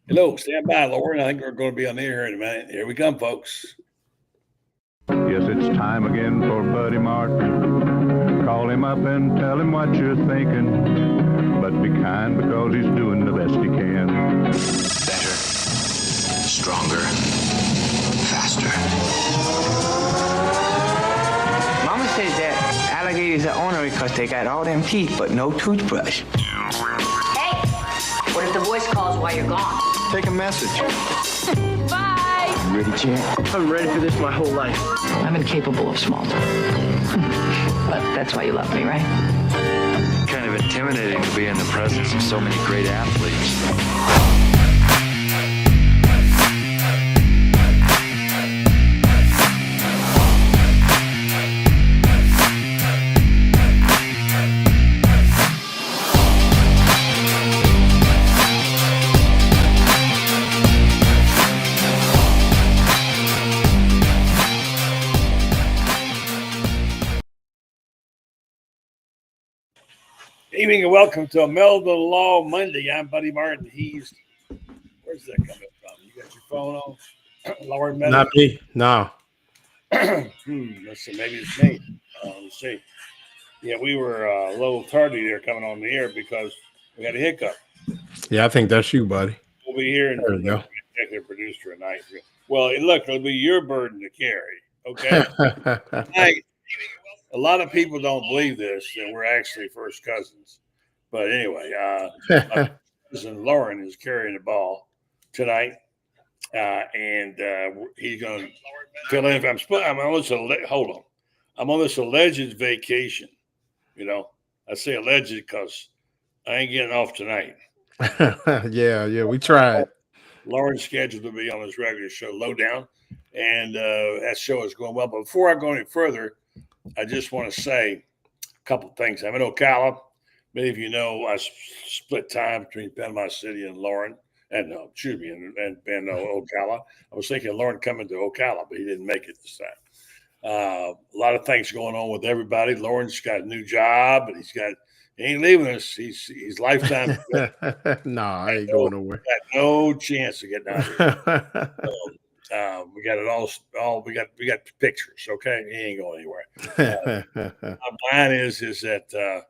Hello, stand by, Loren. I think we're going to be on the air in a minute. Here we come, folks. Yes, it's time again for Buddy Martin. Call him up and tell him what you're thinking. But be kind because he's doing the best he can. Better, stronger, faster. Mama says that alligators are ornery because they got all them teeth but no toothbrush. Hey, what if the voice calls while you're gone? Take a message. Bye. You ready, champ? I'm ready for this my whole life. I'm incapable of small talk. But that's why you love me, right? Kind of intimidating to be in the presence of so many great athletes. Evening and welcome to a Melville Law Monday. I'm Buddy Martin. Where's that coming from? You got your phone on? Loren Meadows? Not me. No. Let's see. Maybe it's me. Let's see. Yeah, we were a little tardy there coming on the air because we had a hiccup. Yeah, I think that's you, buddy. We'll be here and There we go. executive producer tonight. Well, look, it'll be your burden to carry. Okay. Tonight, a lot of people don't believe this, and we're actually first cousins. But anyway, my cousin Loren is carrying the ball tonight, and he's going to fill in. I'm on this alleged vacation. You know, I say alleged because I ain't getting off tonight. yeah, we tried. Loren's scheduled to be on his regular show, Lowdown, and that show is going well. But before I go any further, I just want to say a couple things. I'm in Ocala. Many of you know I split time between Panama City and Loren, and Ocala. I was thinking Loren coming to Ocala, but he didn't make it this time. A lot of things going on with everybody. Loren's got a new job, and he ain't leaving us. He's lifetime. No, I ain't going nowhere. Got no chance to get down here. We got it all. We got pictures. Okay, he ain't going anywhere. My plan is that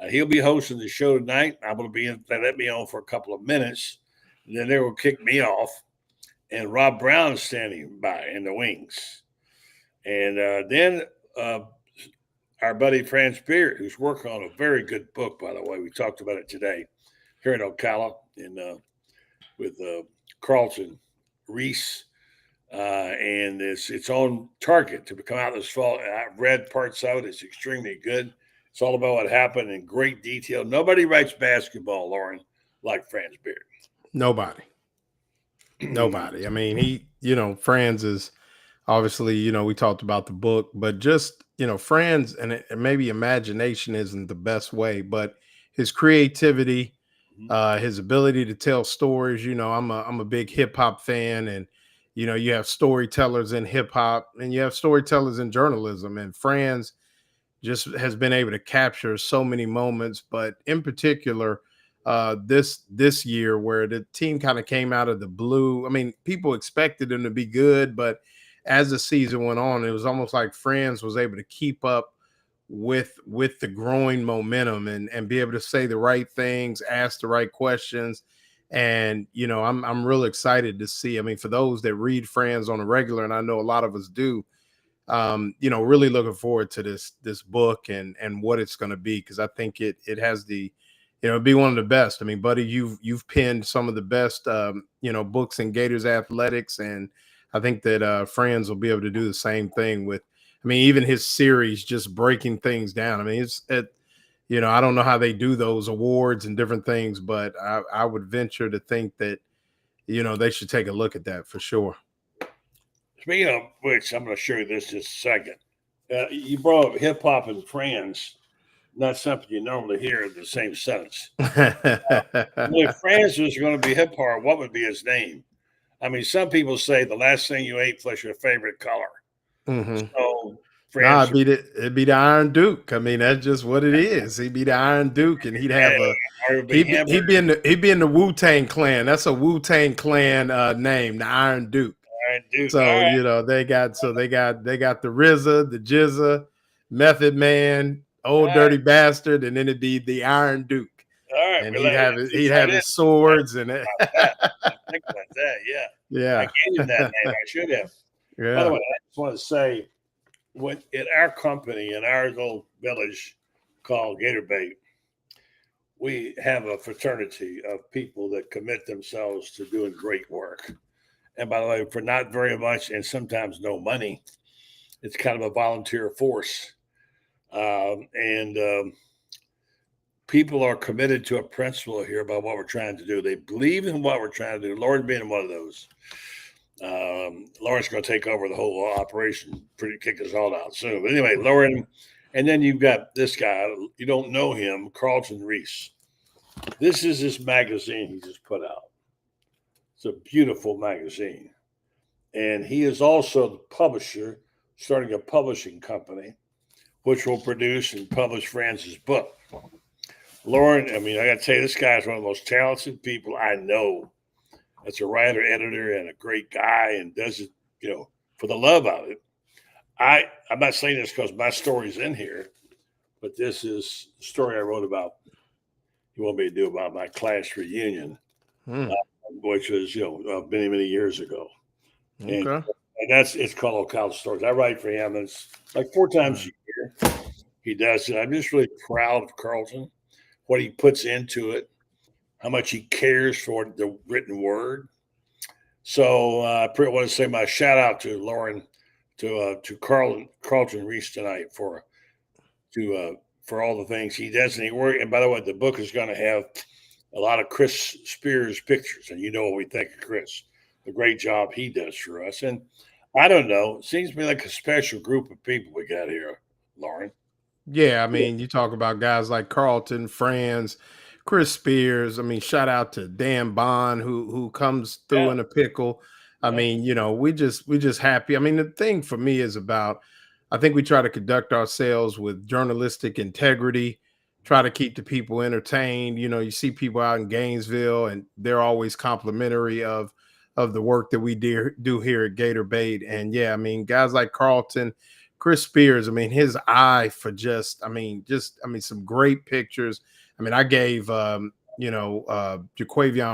he'll be hosting the show tonight. I'm going to be in. They let me on for a couple of minutes, and then they will kick me off. And Rob Brown's standing by in the wings, and then our buddy Franz Beard, who's working on a very good book, by the way. We talked about it today here in Ocala, with Carlton Reese. And it's on target to come out this fall. I've read parts of it. It's extremely good. It's all about what happened in great detail. Nobody writes basketball, Loren, like Franz Beard. Nobody. I mean, Franz is obviously, we talked about the book, but just, Franz and maybe imagination isn't the best way, but his creativity, his ability to tell stories. I'm a big hip hop fan, and you have storytellers in hip hop and you have storytellers in journalism, and Franz just has been able to capture so many moments, but in particular, this year where the team kind of came out of the blue. I mean, people expected them to be good, but as the season went on, it was almost like Franz was able to keep up with the growing momentum and be able to say the right things, ask the right questions. And, I'm really excited to see. I mean, for those that read Franz on a regular, and I know a lot of us do, really looking forward to this book and what it's going to be, because I think it has the, be one of the best. I mean, buddy, you've penned some of the best, books in Gators athletics, and I think that Franz will be able to do the same thing with. I mean, even his series, just breaking things down. I mean, I don't know how they do those awards and different things, but I would venture to think that, they should take a look at that for sure. Speaking of which, I'm going to show you this just a second. You brought up hip hop and Franz, not something you normally hear in the same sentence. If Franz was going to be hip hop, what would be his name? I mean, some people say the last thing you ate was your favorite color. Mm-hmm. So Nah, France. it'd be the Iron Duke. I mean, that's just what it is. He'd be the Iron Duke, and he'd have a Or it'd be hamburger. he'd be in the Wu-Tang Clan. That's a Wu-Tang Clan name, the Iron Duke. Iron Duke. All So, right. they got the RZA, the Jizza, Method Man, Old All right. Dirty Bastard, and then it'd be the Iron Duke. All right. And Well, he'd have his swords and it. that. Think about that. Yeah. Yeah. I gave him that name. I should have. By the way, I just want to say, in our company, in our little village called Gator Bait, we have a fraternity of people that commit themselves to doing great work. And by the way, for not very much and sometimes no money, it's kind of a volunteer force. And people are committed to a principle here about what we're trying to do. They believe in what we're trying to do. Loren being one of those. Loren's going to take over the whole operation, kick us all out soon. But anyway, Loren, and then you've got this guy. You don't know him, Carlton Reese. This is his magazine he just put out. It's a beautiful magazine. And he is also the publisher, starting a publishing company, which will produce and publish Franz's book. Loren, I mean, I got to tell you, this guy is one of the most talented people I know. That's a writer, editor, and a great guy, and does it, for the love of it. I'm not saying this because my story's in here, but this is the story I wrote about. You want me to do about my class reunion, which was many, many years ago. Okay. And it's called Okla Stories. I write for him. And it's like 4 times a year. He does it. I'm just really proud of Carlton, what he puts into it, how much he cares for the written word. So I want to say my shout out to Loren, to Carlton Reese tonight for all the things he does. And and by the way, the book is going to have a lot of Chris Spears pictures, and you know what we think of Chris, the great job he does for us. And I don't know, it seems to me like a special group of people we got here, Loren. Yeah, I mean, you talk about guys like Carlton, Franz, Chris Spears. I mean, shout out to Dan Bond who comes through in a pickle. I mean, we just happy. I mean, the thing for me is about, I think we try to conduct ourselves with journalistic integrity, try to keep the people entertained. You see people out in Gainesville and they're always complimentary of the work that we do here at Gator Bait. And yeah, I mean, guys like Carlton, Chris Spears, I mean, his eye for some great pictures. I mean, I gave, Jaquavion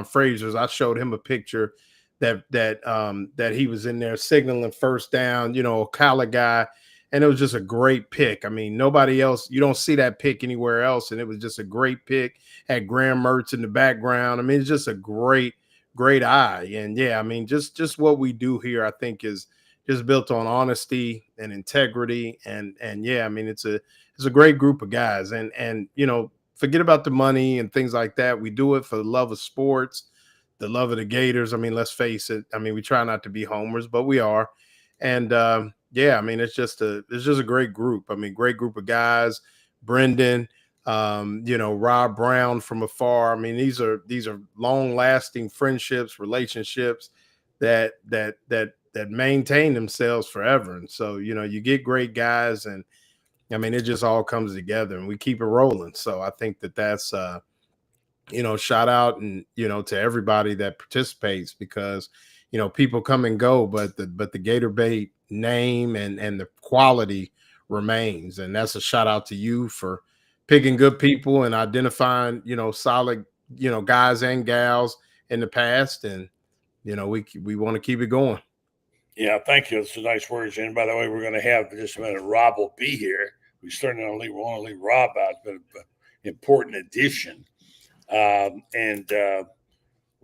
Frazier's, I showed him a picture that he was in there signaling first down, Ocala guy. And it was just a great pick. I mean, nobody else, you don't see that pick anywhere else. And it was just a great pick. Had Graham Mertz in the background. I mean, it's just a great eye. And yeah, I mean, just what we do here, I think is just built on honesty and integrity. And yeah, I mean, it's a great group of guys. And forget about the money and things like that. We do it for the love of sports, the love of the Gators. I mean, let's face it. I mean, we try not to be homers, but we are. And yeah, I mean, it's just a great group. I mean, great group of guys. Brendan, Rob Brown from afar. I mean, these are long-lasting friendships, relationships that maintain themselves forever. And so, you get great guys, and I mean, it just all comes together, and we keep it rolling. So I think that's shout out and to everybody that participates, because people come and go, but the Gator Bait name and the quality remains. And that's a shout out to you for picking good people and identifying, solid, guys and gals in the past. And, we want to keep it going. Yeah, thank you. It's a nice words. And by the way, we're going to have just a minute. Rob will be here. We started on we want to leave Rob out. It's been an important addition. We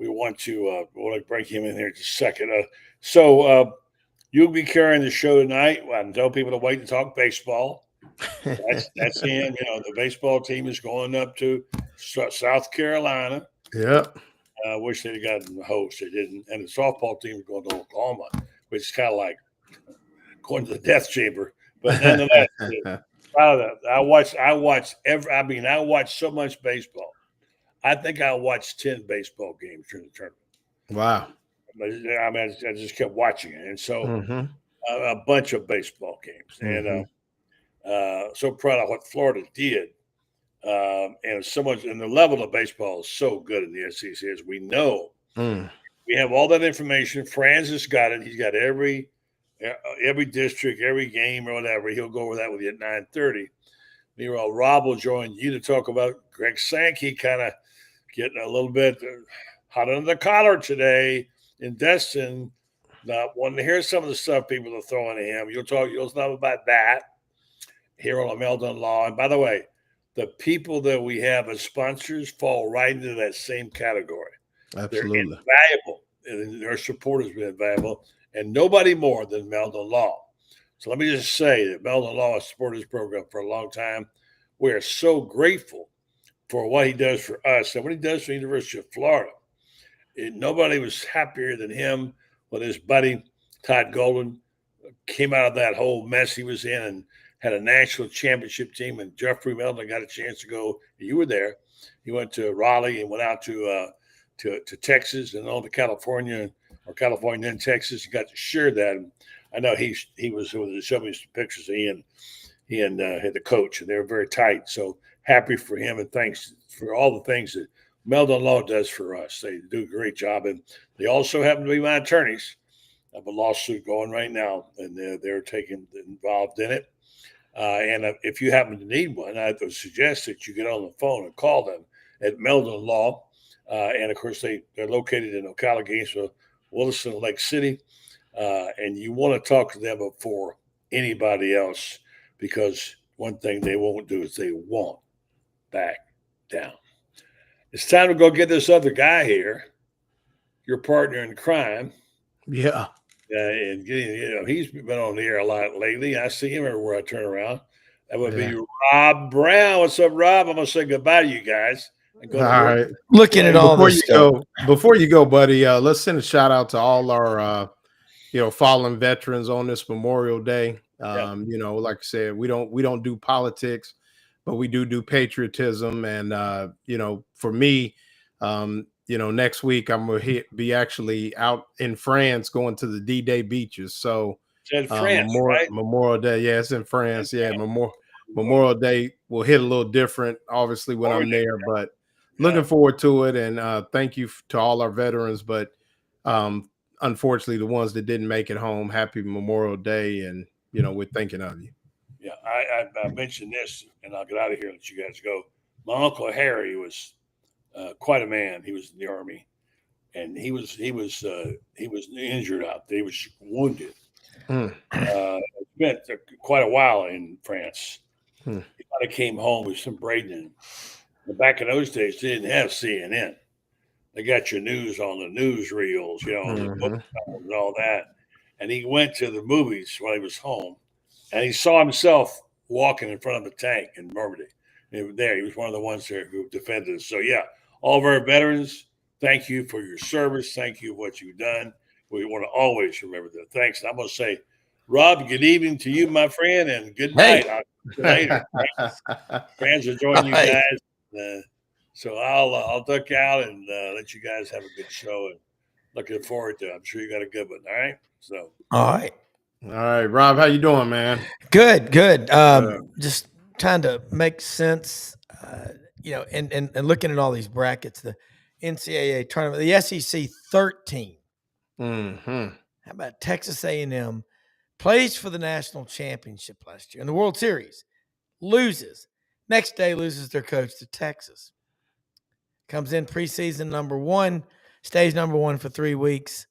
want to bring him in here just a second. So you'll be carrying the show tonight. I tell people to wait to talk baseball. That's him. The baseball team is going up to South Carolina. Yeah. I wish they'd gotten the host. They didn't. And the softball team is going to Oklahoma, which is kind of like going to the death chamber. But nonetheless, I watch so much baseball. I think I watched 10 baseball games during the tournament. Wow. I mean, I just kept watching it. And so a bunch of baseball games. And so proud of what Florida did. And so much, and the level of baseball is so good in the SEC, as we know. We have all that information. Franz has got it. He's got every district, every game or whatever. He'll go over that with you at 9:30. Meanwhile, Rob will join you to talk about Greg Sankey kind of getting a little bit hot under the collar today in Destin. Not wanting to hear some of the stuff people are throwing at him. You'll talk about that here on Meldon Law. And by the way, the people that we have as sponsors fall right into that same category. Absolutely. They're invaluable. And their support has been invaluable. And nobody more than Meldon Law. So let me just say that Meldon Law has supported this program for a long time. We are so grateful for what he does for us and what he does for the University of Florida. Nobody was happier than him when his buddy Todd Golden came out of that whole mess he was in and had a national championship team. And Jeffrey Meldon got a chance to go. You were there. He went to Raleigh and went out to Texas and on to California and Texas. He got to share that. And I know he was showing me some pictures of he and the coach, and they were very tight. So happy for him, and thanks for all the things that Meldon Law does for us. They do a great job, and they also happen to be my attorneys. I have a lawsuit going right now, and they're involved in it. And if you happen to need one, I would suggest that you get on the phone and call them at Meldon Law. And of course, they're located in Ocala, Gainesville, Williston, Lake City. And you want to talk to them before anybody else, because one thing they won't do is they won't back down. It's time to go get this other guy here, your partner in crime. Yeah. And he's been on the air a lot lately. I see him everywhere I turn around. That would be Rob Brown. What's up, Rob? I'm going to say goodbye to you guys. All right. Looking at all this stuff. Before you go, buddy, let's send a shout out to all our fallen veterans on this Memorial Day. Like I said, we don't do politics, but we do patriotism. And for me, next week I'm gonna be actually out in France going to the D-Day beaches. So it's in France, right? Memorial Day, yeah, it's in France. Yeah, Memorial Day will hit a little different, obviously, when I'm there, but looking forward to it. And thank you to all our veterans, but unfortunately, the ones that didn't make it home, happy Memorial Day, and we're thinking of you. Yeah, I mentioned this, and I'll get out of here and let you guys go. My Uncle Harry was quite a man. He was in the Army, and he was injured out there. He was wounded. Spent quite a while in France. He kind of came home with some braiding. But back in those days, they didn't have CNN. They got your news on the newsreels, the book and all that. And he went to the movies while he was home, and he saw himself walking in front of a tank in Normandy. He was one of the ones there who defended us. So, yeah, all of our veterans, thank you for your service. Thank you for what you've done. We want to always remember that. Thanks. And I'm going to say, Rob, good evening to you, my friend, and good night. I'll see you later. Friends are joining you guys. So I'll duck out and let you guys have a good show, and looking forward to it. I'm sure you got a good one. All right. So. All right, Rob, how you doing, man? Good. Just trying to make sense, and looking at all these brackets, the NCAA tournament, the SEC 13. How about Texas A&M plays for the national championship last year in the World Series, loses. Next day, loses their coach to Texas. Comes in preseason number 1, stays number 1 for 3 weeks,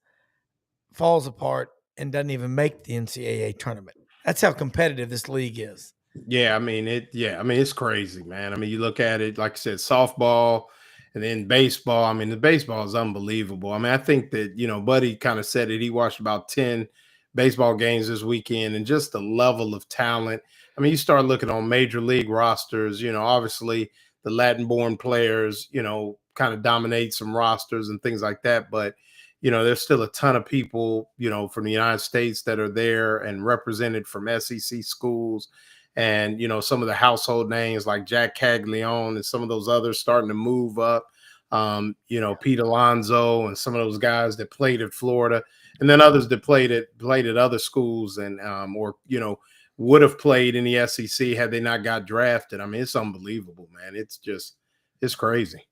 falls apart, and doesn't even make the NCAA tournament. That's how competitive this league is. Yeah, it's crazy, man. I mean, you look at it, like I said, softball and then baseball. I mean, the baseball is unbelievable. I mean, I think that, Buddy kind of said it. He watched about 10 baseball games this weekend, and just the level of talent. I mean, you start looking on major league rosters, obviously the Latin-born players, kind of dominate some rosters and things like that. But, there's still a ton of people, from the United States that are there and represented from SEC schools. And, some of the household names like Jack Caglione and some of those others starting to move up, Pete Alonso and some of those guys that played at Florida, and then others that played at other schools and, would have played in the SEC had they not got drafted. I mean, it's unbelievable, man. It's crazy.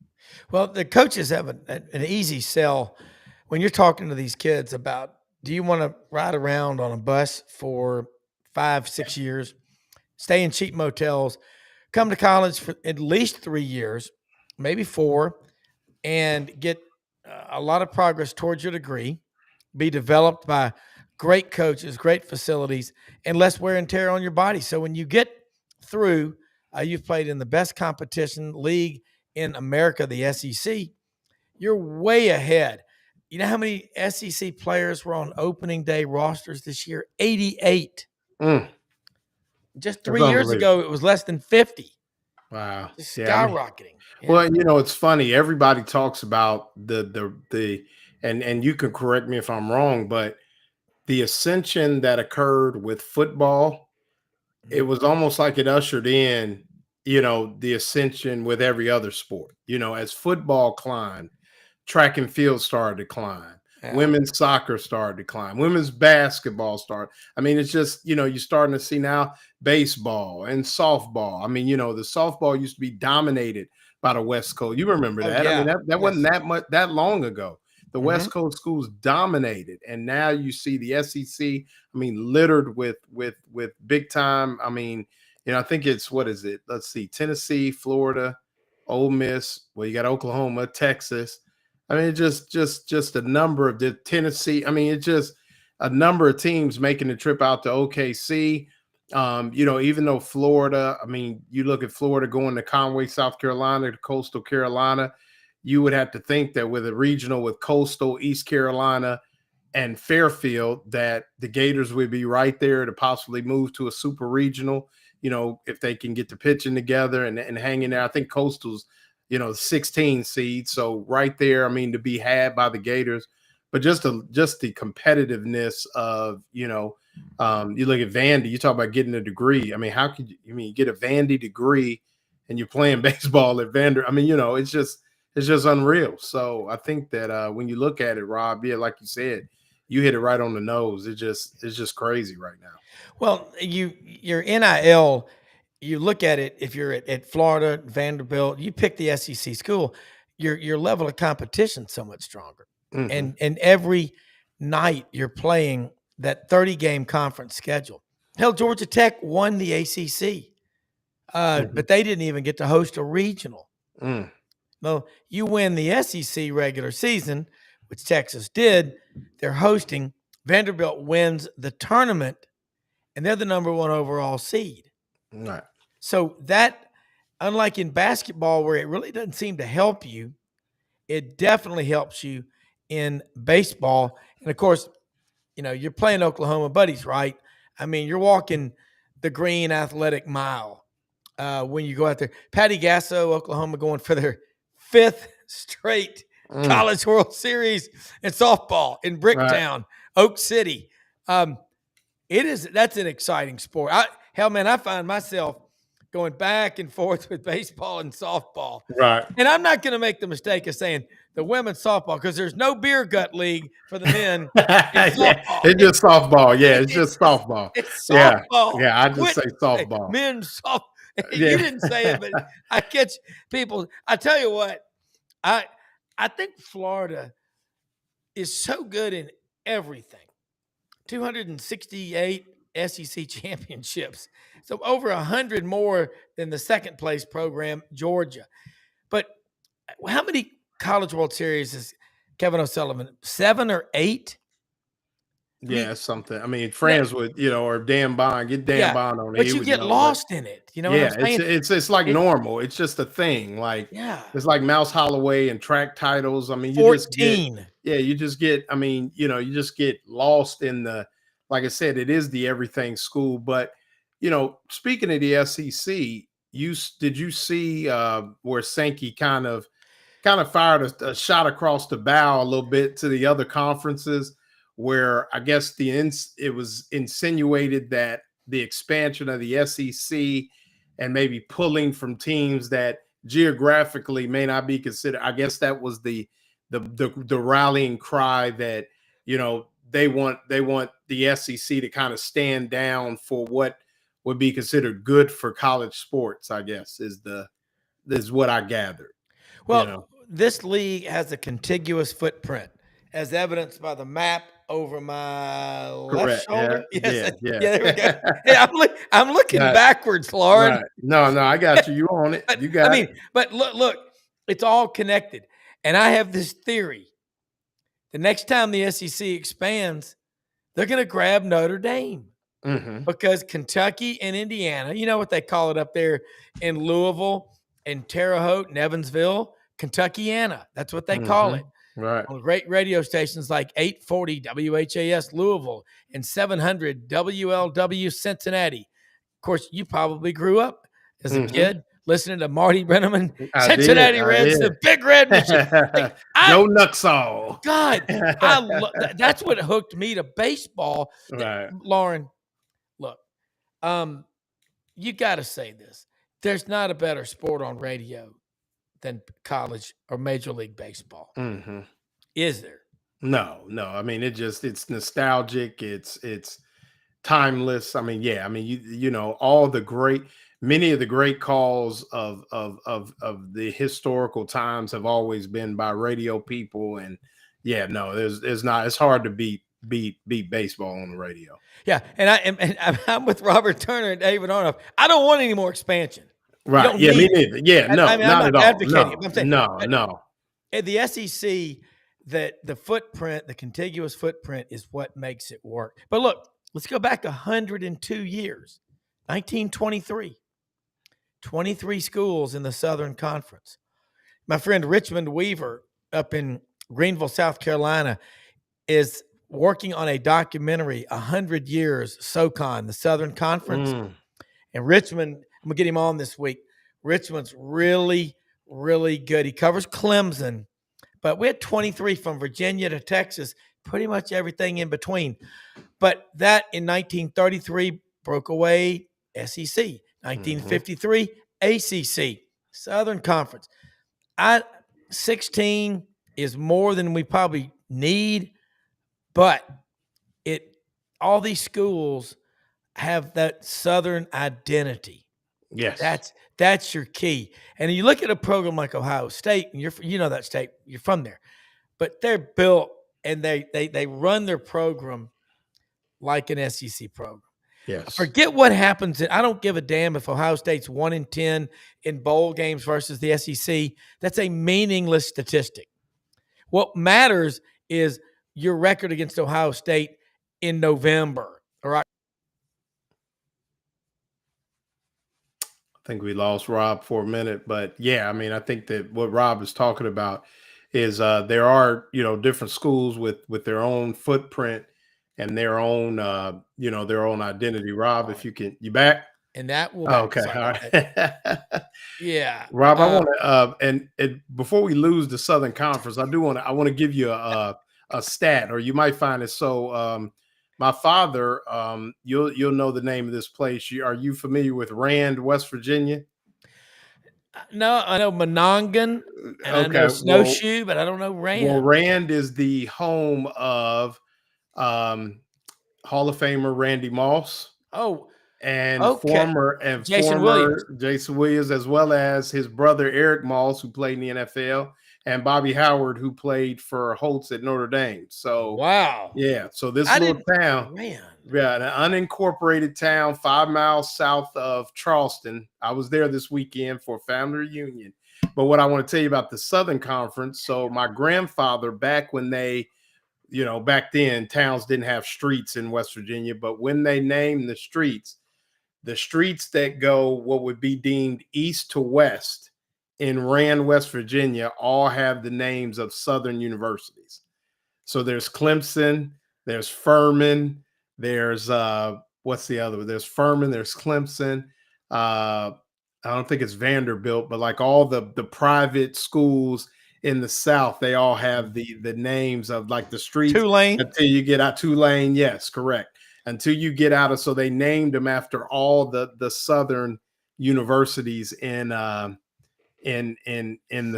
Well, the coaches have an easy sell when you're talking to these kids about, do you want to ride around on a bus for 5, 6 years, stay in cheap motels, come to college for at least 3 years, maybe 4, and get a lot of progress towards your degree, be developed by great coaches, great facilities, and less wear and tear on your body. So when you get through, you've played in the best competition league in America, the SEC, you're way ahead. You know how many SEC players were on opening day rosters this year? 88. Just That's 3 years ago, unbelievable. it was less than 50. Wow. Just Yeah, I mean, skyrocketing. Yeah. well, it's funny. Everybody talks about the and you can correct me if I'm wrong, but the ascension that occurred with football, it was almost like it ushered in, the ascension with every other sport. As football climbed, track and field started to climb. Yeah. Women's soccer started to climb. Women's basketball started. I mean, it's just, you're starting to see now baseball and softball. I mean, the softball used to be dominated by the West Coast. You remember Oh, that? I mean, yeah. that wasn't that long ago. The West Mhm. Coast schools dominated, and now you see the SEC. I mean, littered with big time. I mean, I think it's, what is it? Let's see, Tennessee, Florida, Ole Miss. Well, you got Oklahoma, Texas. I mean, just a number of the Tennessee. I mean, it's just a number of teams making the trip out to OKC. Even though Florida, I mean, you look at Florida going to Conway, South Carolina, to Coastal Carolina, you would have to think that with a regional with Coastal, East Carolina, and Fairfield, that the Gators would be right there to possibly move to a super regional, if they can get the pitching together and hang in there. I think Coastal's, 16 seed. So right there, I mean, to be had by the Gators, but just the competitiveness of, you look at Vandy, you talk about getting a degree. I mean, how could you get a Vandy degree and you're playing baseball at Vander? I mean, it's just unreal. So I think that when you look at it, Rob, yeah, like you said, you hit it right on the nose. It's just crazy right now. Well, your NIL, you look at it, if you're at Florida, Vanderbilt, you pick the SEC school, your level of competition so much stronger. Mhm. And every night you're playing that 30-game conference schedule. Hell, Georgia Tech won the ACC, but they didn't even get to host a regional. Mm. Well, you win the SEC regular season, which Texas did. They're hosting. Vanderbilt wins the tournament, and they're the number 1 overall seed. Right. So that, unlike in basketball where it really doesn't seem to help you, it definitely helps you in baseball. And of course, you're playing Oklahoma buddies, right? I mean, you're walking the green athletic mile when you go out there. Patty Gasso, Oklahoma, going for their 5th straight College World Series in softball in Bricktown, Oak City. That's an exciting sport. I find myself going back and forth with baseball and softball. Right. And I'm not going to make the mistake of saying the women's softball, because there's no beer gut league for the men. Yeah, it's just softball. Yeah, it's just softball. It's Yeah. softball. Yeah, I just say softball. Men's softball. Yeah. You didn't say it, but I catch people. I tell you what, I think Florida is so good in everything. 268 SEC championships. So over 100 more than the second place program, Georgia. But how many College World Series is Kevin O'Sullivan? 7 or 8? Yeah, something. I mean, friends with, or Dan Bond, get Dan Bond on it. But you get lost in it. You know what I'm saying? It's like normal. It's just a thing. Like, it's like Mouse Holloway and track titles. I mean, you 14. just get, I mean, you just get lost in the, like I said, it is the everything school. But, speaking of the SEC, did you see where Sankey kind of fired a shot across the bow a little bit to the other conferences, where I guess it was insinuated that the expansion of the SEC and maybe pulling from teams that geographically may not be considered. I guess that was the rallying cry that, they want the SEC to kind of stand down for what would be considered good for college sports, I guess, is what I gathered. Well, this league has a contiguous footprint, as evidenced by the map over my left Correct. Yeah. shoulder. Yes, Yeah. yeah, there we go. Yeah, I'm looking backwards, Loren. Right. No, I got you. You on it. You got it. But look, it's all connected. And I have this theory. The next time the SEC expands, they're going to grab Notre Dame. Because Kentucky and Indiana, you know what they call it up there in Louisville and Terre Haute and Evansville, Kentuckiana. That's what they call it. Right. On great radio stations like 840 WHAS Louisville and 700 WLW Cincinnati. Of course, you probably grew up as a kid listening to Marty Brenneman, Cincinnati Reds, the Big Red Machine. Like, no Nuxall. God, that's what hooked me to baseball. Right. Loren, look, you got to say this. There's not a better sport on radio than college or Major League Baseball. Is there? No. I mean, it's nostalgic. It's timeless. I mean, yeah. I mean, you know, many of the great calls of the historical times have always been by radio people. And yeah, no, it's hard to beat baseball on the radio. Yeah, and I'm with Robert Turner and David Arnoff. I don't want any more expansion. Right. Yeah, me neither. Yeah, no, I'm not not at advocating. all. I'm saying, No. At the SEC, that the footprint, the contiguous footprint, is what makes it work. But look, let's go back 102 years. 1923. 23 schools in the Southern Conference. My friend Richmond Weaver up in Greenville, South Carolina, is working on a documentary, 100 Years SoCon, the Southern Conference. And Richmond, I'm going to get him on this week. Richmond's really, really good. He covers Clemson, but we had 23 from Virginia to Texas, pretty much everything in between. But that in 1933 broke away SEC. 1953, ACC, Southern Conference. 16 is more than we probably need, but all these schools have that Southern identity. Yes. That's your key. And you look at a program like Ohio State, and you know that state, you're from there, but they're built and they run their program like an SEC program. Yes. Forget what happens. I don't give a damn if Ohio State's 1-10 in bowl games versus the SEC. That's a meaningless statistic. What matters is your record against Ohio State in November. All right. I think we lost Rob for a minute, but yeah, I mean, I think that what Rob is talking about is there are, different schools with their own footprint and their own, their own identity. Rob, if you back? And that will. Okay. All right. Yeah. Rob, I want to, and before we lose the Southern Conference, I want to give you a stat, or you might find it. So, my father, you'll know the name of this place. Are you familiar with Rand, West Virginia? No, I know Monongahela and I know Snowshoe, but I don't know Rand. Well, Rand is the home of Hall of Famer Randy Moss. Oh, and okay. former Jason Williams, as well as his brother Eric Moss, who played in the NFL, and Bobby Howard, who played for Holtz at Notre Dame. So wow, yeah. So this little town, an unincorporated town, 5 miles south of Charleston. I was there this weekend for a family reunion. But what I want to tell you about the Southern Conference. So my grandfather, back when they, back then towns didn't have streets in West Virginia, but when they named the streets that go what would be deemed east to west in Rand, West Virginia, all have the names of Southern universities. So there's Clemson, there's Furman, there's what's the other one? There's Furman, there's Clemson. I don't think it's Vanderbilt, but like all the private schools in the South, they all have the names of like the streets. Tulane. Until you get out Tulane, yes, correct. Until you get out of, so they named them after all the Southern universities in the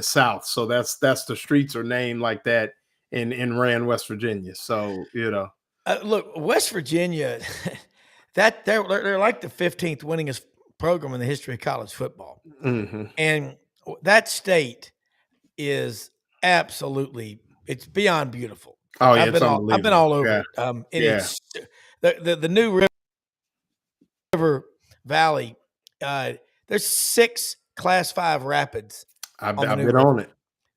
South. So that's the streets are named like that in Rand, West Virginia. So look, West Virginia, they're like the 15th winningest program in the history of college football. Mm-hmm. And that state is absolutely, it's beyond beautiful. Oh yeah, I've it's been unbelievable. all over Yeah. it. And Yeah. it's the new river valley. There's 6 Class 5 rapids I've on the new been river. on it.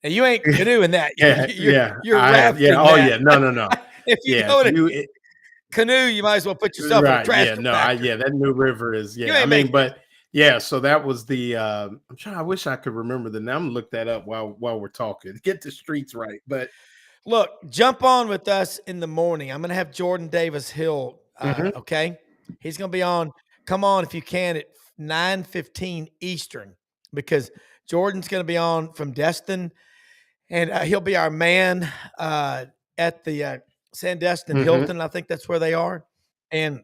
And you ain't canoeing that. Yeah, You're I have. Yeah. rafting Oh that. yeah. No. If you Yeah. go to canoe, you might as well put yourself in a Right. trash Yeah. No. compactor. Yeah. That new river is. You Yeah. I ain't mean, making but yeah. So that was the. I'm trying. I wish I could remember the name. I'm gonna look that up while we're talking. Get the streets right. But Look, jump on with us in the morning. I'm going to have Jordan Davis Hill. Okay, he's going to be on. Come on if you can at 9:15 Eastern, because Jordan's going to be on from Destin, and he'll be our man at the Sandestin Hilton. I think that's where they are. And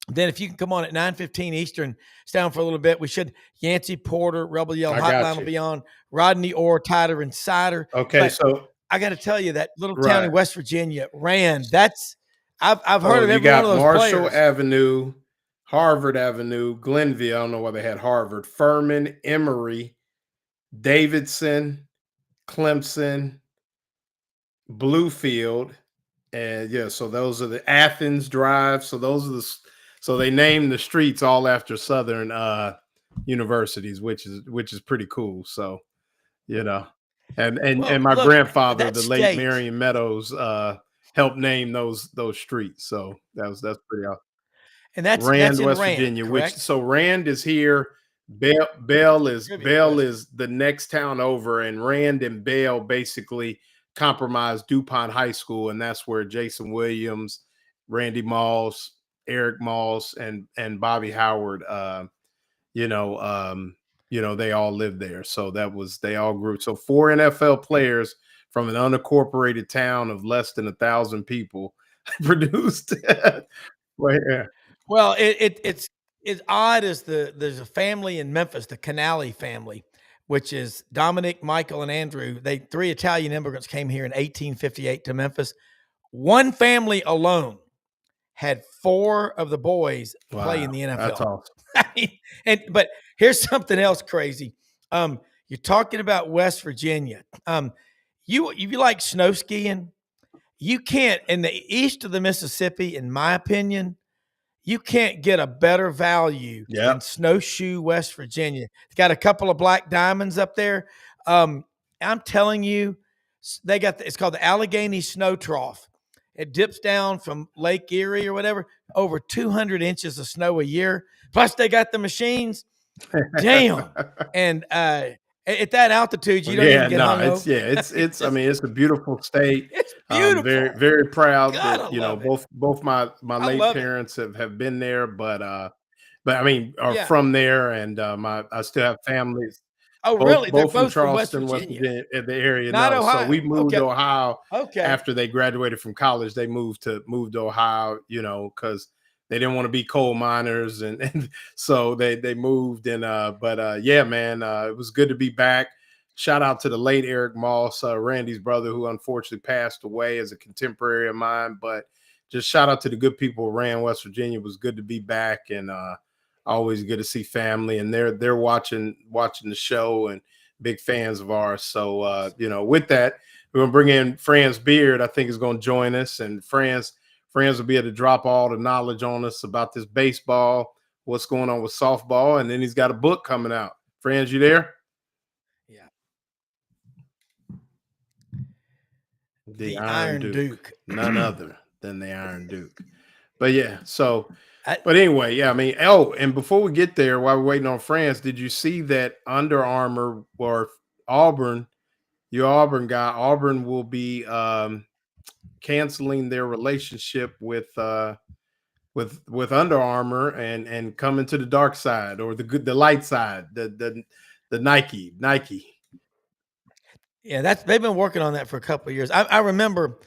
then if you can come on at 9:15 Eastern, stay on for a little bit. We should. Yancey Porter, Rebel Yell I got Hotline will you. be on. Rodney Orr, Tider, and Cider. Okay, But so I got to tell you, that little town in right. West Virginia, Rand. I've heard of you every got one of those Marshall players. Avenue, Harvard Avenue, Glenville. I don't know why they had Harvard. Furman, Emory, Davidson, Clemson, Bluefield, and yeah. So those are the Athens Drive. So those are so they named the streets all after Southern universities, which is pretty cool. So you know, and my Look, grandfather, that the late state, Marion Meadows, helped name those streets. So that's pretty awesome. and that's Rand, in West Rand, Virginia, which correct? so Rand is here. Bell Trivia question. is the next town over, and Rand and Bell basically compromised DuPont High School, and that's where Jason Williams, Randy Moss, Eric Moss, and Bobby Howard, they all lived there. So they all grew. So 4 NFL players from an unincorporated town of less than 1,000 people produced. Well, it's as odd as there's a family in Memphis, the Canali family, which is Dominic, Michael, and Andrew. 3 Italian immigrants came here in 1858 to Memphis. One family alone had 4 of the boys play in the NFL. That's awesome. I mean, but here's something else crazy. You're talking about West Virginia. You like snow skiing, you can't in the east of the Mississippi, in my opinion. You can't get a better value than Snowshoe, West Virginia. It's got a couple of black diamonds up there. I'm telling you, they got it's called the Allegheny Snow Trough. It dips down from Lake Erie or whatever, over 200 inches of snow a year. Plus, they got the machines. Damn. And at that altitude, you don't even get hung over. It's I mean, it's a beautiful state. It's beautiful. Very, very proud God, that both my late parents have been there, but I mean are from there, and I still have families. Oh, really? Both They're from Charleston, West Virginia, the area. Not Ohio. So we moved to Ohio Okay. after they graduated from college. They moved to Ohio, because they didn't want to be coal miners, and so they moved. And yeah, man, it was good to be back. Shout out to the late Eric Moss, Randy's brother, who unfortunately passed away as a contemporary of mine. But just shout out to the good people of Rand, West Virginia. It was good to be back, and always good to see family. And they're watching the show and big fans of ours. So with that, we're gonna bring in Franz Beard. I think is going to join us, and Franz will be able to drop all the knowledge on us about this baseball, what's going on with softball, and then he's got a book coming out. Franz, you there? Yeah. The Iron Duke. None other than the Iron Duke. But yeah, so but anyway, yeah, I mean, and before we get there, while we're waiting on Franz, did you see that Under Armour or Auburn, your Auburn guy, Auburn will be canceling their relationship with Under Armour and coming to the dark side, or the light side, the Nike. Yeah, they've been working on that for a couple of years. I remember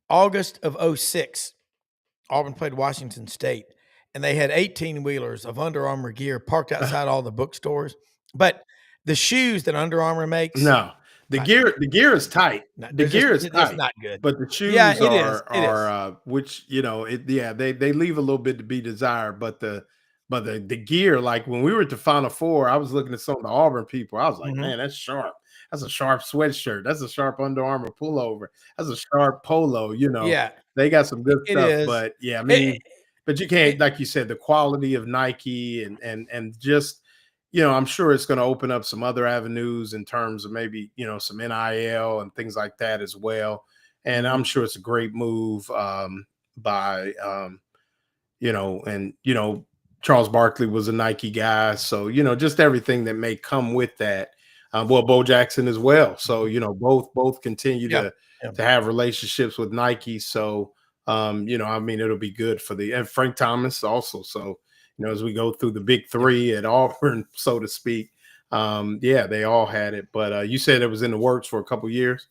August of 2006, Auburn played Washington State, and they had 18-wheelers of Under Armour gear parked outside all the bookstores. But the shoes that Under Armour makes, The gear is tight. The gear is tight. It's not good. But the shoes it is. which they leave a little bit to be desired. But the gear, like when we were at the Final Four, I was looking at some of the Auburn people. I was like, man, that's sharp. That's a sharp sweatshirt. That's a sharp Under Armour pullover. That's a sharp polo. They got some good stuff. Is. But yeah, I mean, but you can't, like you said, the quality of Nike and just. I'm sure it's going to open up some other avenues in terms of maybe, some NIL and things like that as well. And I'm sure it's a great move by, Charles Barkley was a Nike guy. So, just everything that may come with that. Bo Jackson as well. So, both continue to have relationships with Nike. So, it'll be good and Frank Thomas also. So, as we go through the big three at Auburn, so to speak, they all had it. But you said it was in the works for a couple of years.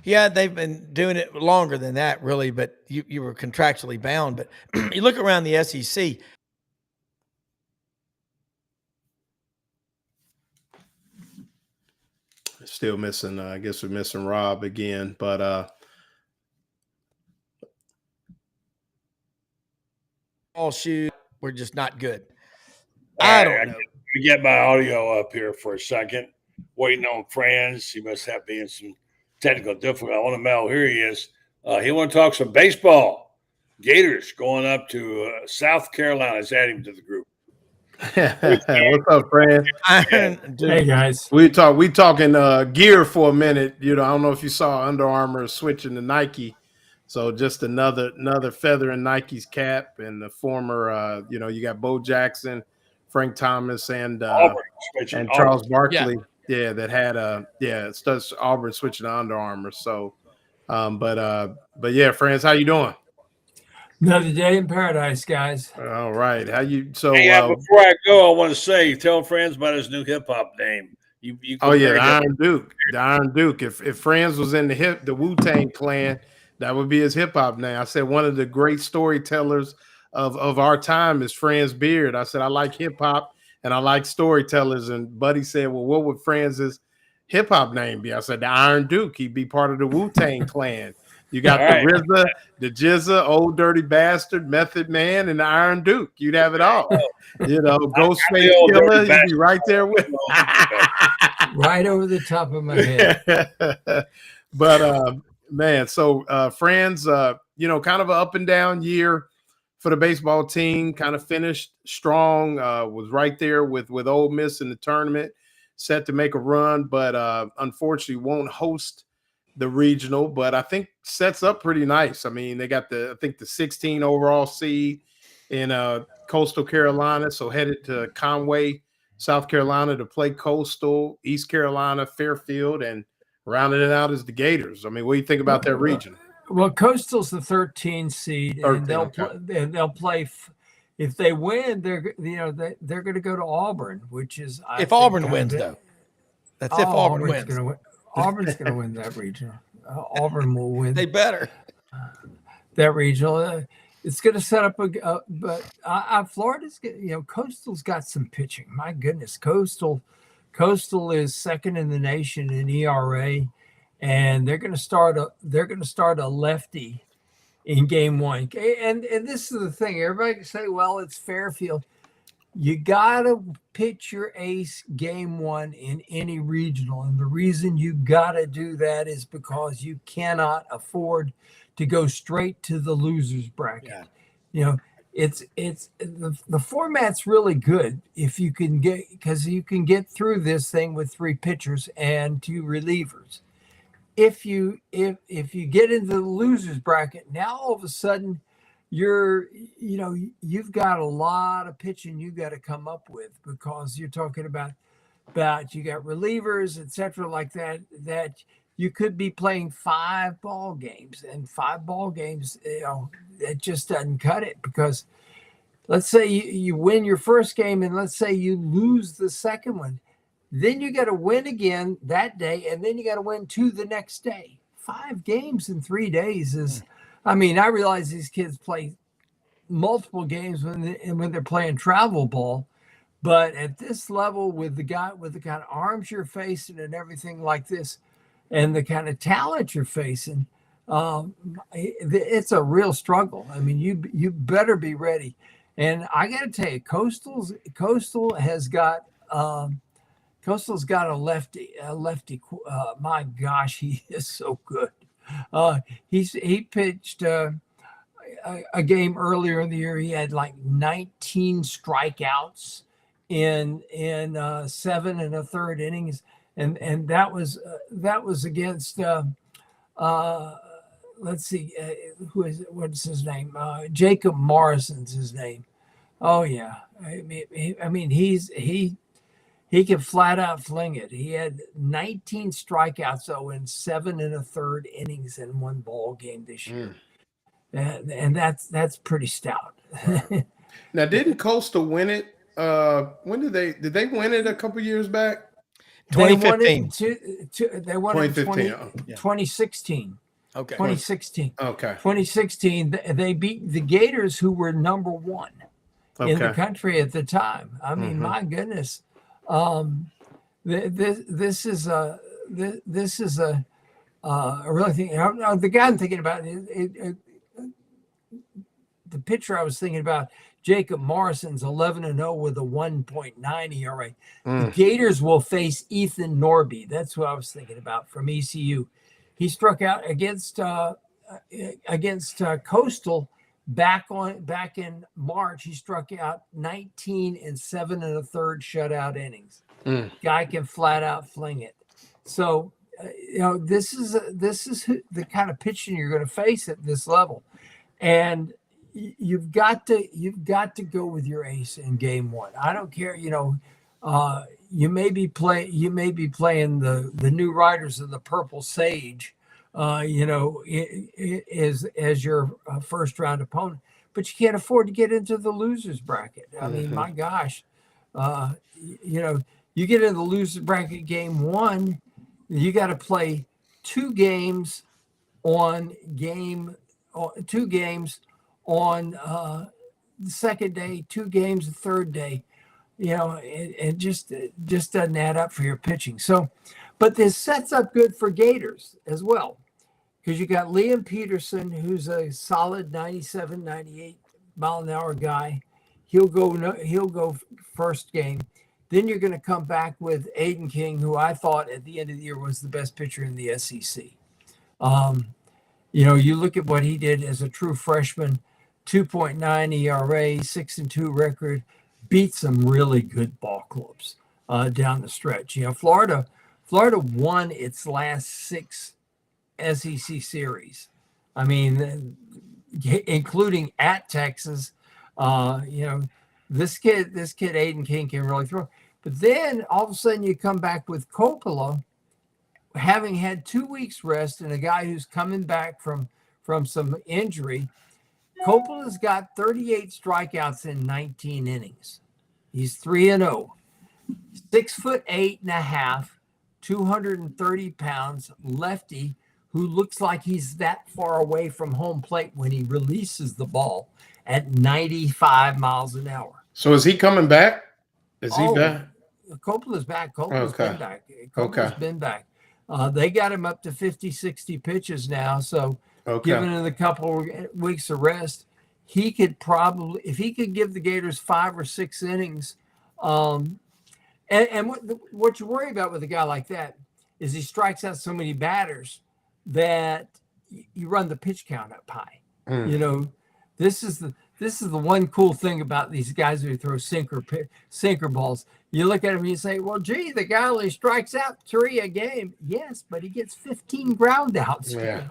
Yeah, they've been doing it longer than that, really. But you were contractually bound. But you look around the SEC. Still missing. I guess we're missing Rob again, but. All shoes were just not good. I don't know. We get my audio up here for a second. Waiting on Franz. He must have been some technical difficulty. I want to mail. Here he is. He want to talk some baseball. Gators going up to South Carolina. Let's add him to the group. What's up, Franz? Hey guys. We talking gear for a minute. I don't know if you saw Under Armour switching to Nike. So just another feather in Nike's cap, and the former, you got Bo Jackson, Frank Thomas, and Charles Barkley, that had starts Auburn switching to Under Armour. So, but yeah, Franz, how you doing? Another day in paradise, guys. All right, how you? So before I go, I want to say, tell Franz about his new hip hop name. The Iron Duke. The Iron Duke. If Franz was in the Wu-Tang Clan. That would be his hip hop name. I said one of the great storytellers of our time is Franz Beard. I said I like hip hop and I like storytellers. And Buddy said, well, what would Franz's hip hop name be? I said the Iron Duke. He'd be part of the Wu-Tang Clan. You got the RZA, the Jizza, Old Dirty Bastard, Method Man, and the Iron Duke. You'd have it all. Ghostface Killer. You'd be right there with right over the top of my head. But man, so Franz, kind of an up and down year for the baseball team. Kind of finished strong, was right there with Ole Miss in the tournament, set to make a run, but unfortunately won't host the regional. But I think sets up pretty nice. I mean, they got the 16 overall seed in Coastal Carolina, so headed to Conway, South Carolina to play Coastal, East Carolina, Fairfield, and rounding it out is the Gators. I mean, what do you think about that region? Well, Coastal's the 13 seed, and they'll play. If they win, they're going to go to Auburn, which is if Auburn wins, though. That's if Auburn wins. Auburn's going to win that regional. Auburn will win. They better that regional. It's going to set up but Florida's Coastal's got some pitching. My goodness, Coastal is second in the nation in ERA, and they're going to start a lefty in game one. And this is the thing. Everybody can say, well, it's Fairfield. You got to pitch your ace game one in any regional. And the reason you got to do that is because you cannot afford to go straight to the loser's bracket. Yeah. It's the format's really good if you can because you can get through this thing with 3 pitchers and 2 relievers. If you get into the losers bracket, now all of a sudden you've got a lot of pitching you got to come up with, because you're talking about you got relievers, etc., like that you could be playing 5 ball games, and 5 ball games, it just doesn't cut it, because let's say you win your first game and let's say you lose the second one. Then you got to win again that day, and then you got to win 2 the next day. 5 games in 3 days is, I mean, I realize these kids play multiple games when they're playing travel ball, But at this level, with the kind of arms you're facing and everything like this, and the kind of talent you're facing, it's a real struggle. I mean, you better be ready. And I got to tell you, Coastal's got a lefty. My gosh, he is so good. He pitched a game earlier in the year. He had like 19 strikeouts in 7 1/3 innings, and that was against let's see, what's his name? Jacob Morrison's his name. Oh yeah, I mean he can flat out fling it. He had 19 strikeouts though in 7 1/3 innings in one ball game this year. And that's pretty stout. Right. Now, didn't Coastal win it? When did they win it a couple years back? 2015. They won it in 2016. Okay. 2016. Okay. 2016. They beat the Gators, who were number 1 in the country at the time. I mean, my goodness. This is a really thing. The guy I'm thinking about the pitcher I was thinking about, Jacob Morrison's 11-0 with a 1.9 ERA. The Gators will face Ethan Norby. That's who I was thinking about from ECU. He struck out against Coastal back in March. He struck out 19 in 7 1/3 shutout innings. Guy can flat out fling it. So this is the kind of pitching you're going to face at this level, and you've got to go with your ace in game 1. I don't care. You may be playing the New Riders of the Purple Sage, as your first round opponent, but you can't afford to get into the losers bracket. I mean, my gosh, you get in the losers bracket game 1, you got to play 2 games on the second day, 2 games the third day, it just doesn't add up for your pitching. So, but this sets up good for Gators as well, because you got Liam Peterson, who's a solid 97, 98 mile an hour guy. He'll go first game. Then you're going to come back with Aiden King, who I thought at the end of the year was the best pitcher in the SEC. You look at what he did as a true freshman, 2.9 ERA, 6-2 record, beat some really good ball clubs down the stretch. Florida won its last 6 SEC series. I mean, including at Texas. This kid Aiden King can really throw. But then all of a sudden you come back with Coppola, having had 2 weeks rest, and a guy who's coming back from some injury. Coppola's got 38 strikeouts in 19 innings. He's 3-0, 6'8.5", 230 pounds, lefty, who looks like he's that far away from home plate when he releases the ball at 95 miles an hour. So is he coming back? Is he back? Coppola's back. Coppola's been back. Coppola's been back. They got him up to 50, 60 pitches now. So given him a couple of weeks of rest, he could probably, if he could give the Gators 5 or 6 innings, and what you worry about with a guy like that is he strikes out so many batters that you run the pitch count up high. This is the one cool thing about these guys who throw sinker balls. You look at him and you say, well, gee, the guy only strikes out 3 a game. Yes, but he gets 15 ground outs. Yeah.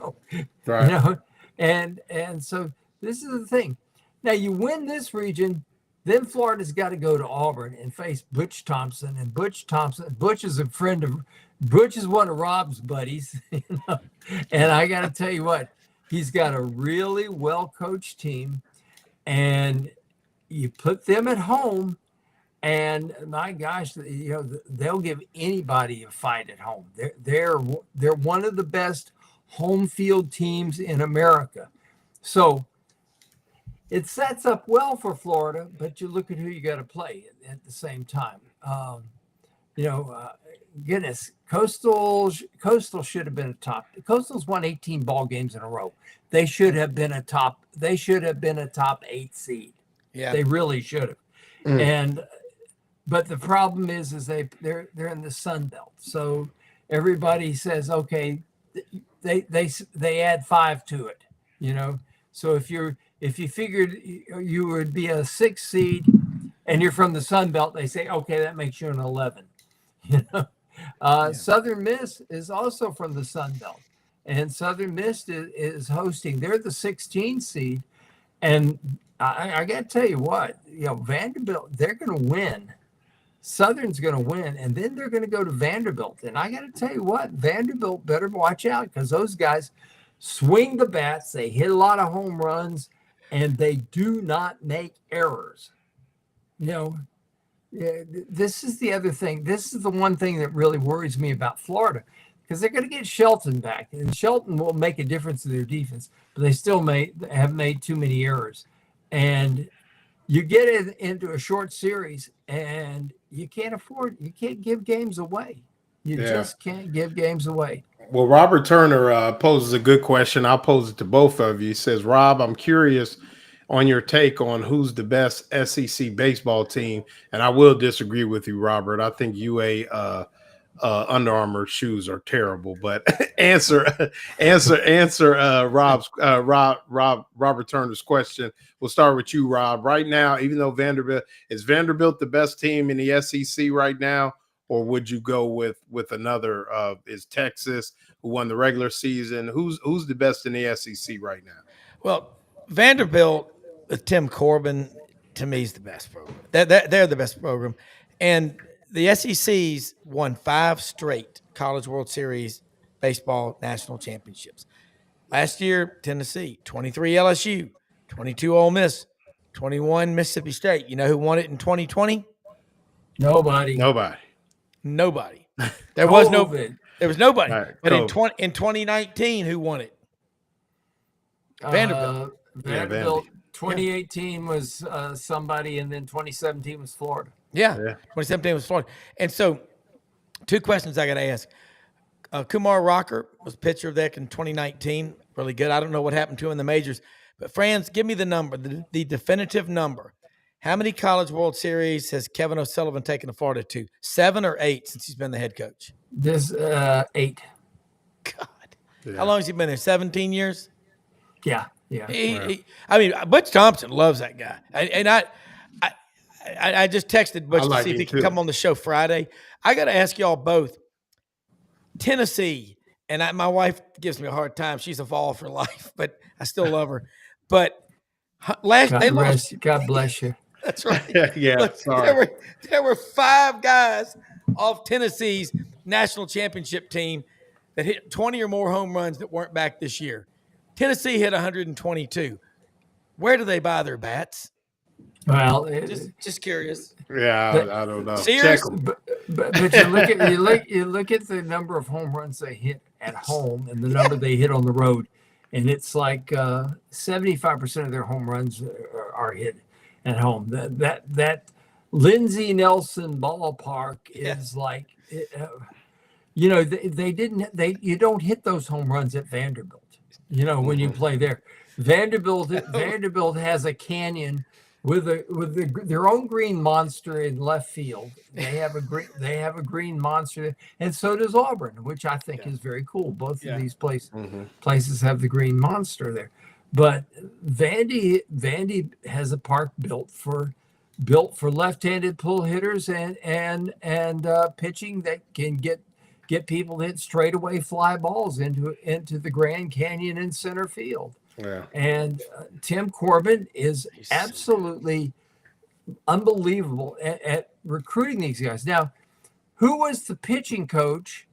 Right. And so this is the thing. Now you win this region, then Florida's got to go to Auburn and face Butch Thompson. And Butch is Butch is one of Rob's buddies. And I got to tell you what, he's got a really well-coached team. And you put them at home, and my gosh, they'll give anybody a fight at home. They're one of the best home field teams in America. So it sets up well for Florida, but you look at who you got to play at the same time. Goodness, Coastal should have been a top. Coastal's won 18 ball games in a row. They should have been a top. They should have been a top 8 seed. Yeah, they really should have. But the problem is they're in the Sun Belt, so everybody says, okay, they add 5 to it, So if you figured you would be a 6 seed and you're from the Sun Belt, they say, okay, that makes you an 11. Southern Miss is also from the Sun Belt, and Southern Miss is hosting. They're the 16 seed, and I got to tell you what, Vanderbilt, they're going to win. Southern's going to win, and then they're going to go to Vanderbilt. And I got to tell you what, Vanderbilt better watch out, because those guys swing the bats. They hit a lot of home runs, and they do not make errors. This is the other thing. This is the one thing that really worries me about Florida, because they're going to get Shelton back, and Shelton will make a difference in their defense, but they still have made too many errors. And you get into a short series, and you can't give games away. You just can't give games away. Well, Robert Turner poses a good question. I'll pose it to both of you. He says, Rob, I'm curious on your take on who's the best SEC baseball team. And I will disagree with you, Robert. I think UA Under Armour shoes are terrible, but answer Robert Turner's question. We'll start with you, Rob. Right now, even though Vanderbilt the best team in the SEC right now, or would you go with another? Is Texas, who won the regular season? Who's the best in the SEC right now? Well, Vanderbilt with Tim Corbin, to me, is the best program. They're the best program, and the SEC's won 5 straight College World Series baseball national championships. Last year, Tennessee, 23 LSU, 22 Ole Miss, 21 Mississippi State. You know who won it in 2020? Nobody. There was nobody. Right, but in 2019, who won it? Vanderbilt. Vanderbilt. 2018 was somebody, and then 2017 was Florida. Yeah. 2017 was Florida. And so 2 questions I got to ask. Kumar Rocker was pitcher of that in 2019. Really good. I don't know what happened to him in the majors. But, Franz, give me the number, the definitive number. How many College World Series has Kevin O'Sullivan taken to Florida to? 7 or 8 since he's been the head coach? This 8. God. Yeah. How long has he been there? 17 years? Yeah. Butch Thompson loves that guy. I just texted Butch to see if he can come on the show Friday. I got to ask y'all both. Tennessee, and my wife gives me a hard time. She's a Vol for life, but I still love her. But God bless you. That's right. Look, sorry. There were 5 guys off Tennessee's national championship team that hit 20 or more home runs that weren't back this year. Tennessee hit 122. Where do they buy their bats? Well, just curious. Yeah, I don't know. Sears? But you look at the number of home runs they hit at home and the number they hit on the road, and it's like 75% of their home runs are hit at home. That Lindsey Nelson ballpark is like, you don't hit those home runs at Vanderbilt. When you play there, Vanderbilt has a canyon with their own green monster in left field. They have a green monster, and so does Auburn, which I think is very cool. Both of these places have the green monster there. But Vandy has a park built for left-handed pull hitters and pitching that can get people to hit straightaway fly balls into the Grand Canyon in center field. Yeah. And Tim Corbin is absolutely unbelievable at recruiting these guys. Now, who was the pitching coach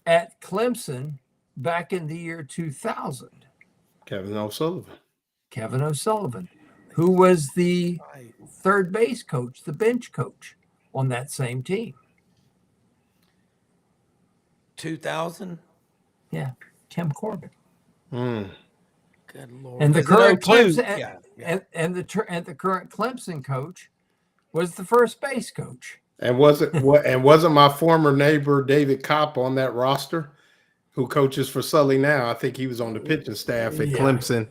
at Clemson back in the year 2000? Kevin O'Sullivan. Who was the third base coach, the bench coach on that same team? 2000? Yeah, Tim Corbin. Good Lord. And the current Clemson, and the current Clemson coach was the first base coach. And wasn't my former neighbor David Kopp on that roster, who coaches for Sully now? I think he was on the pitching staff at Clemson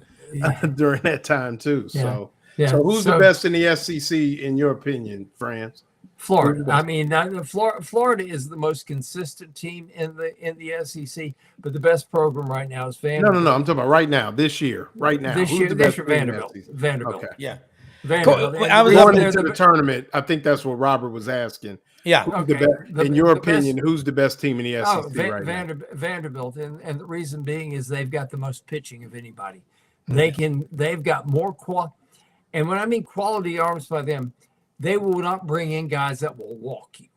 during that time too. So who's the best in the SEC in your opinion, Franz? Florida. I mean, Florida is the most consistent team in the SEC, but the best program right now is Vanderbilt. No. I'm talking about right now, this year, right now. This year, Vanderbilt. Okay. Yeah. Vanderbilt. I was going into the tournament. I think that's what Robert was asking. Yeah. Okay. In your opinion, who's the best team in the SEC right now? Vanderbilt, and the reason being is they've got the most pitching of anybody. They've got more quality, and when I mean quality arms by them, they will not bring in guys that will walk you,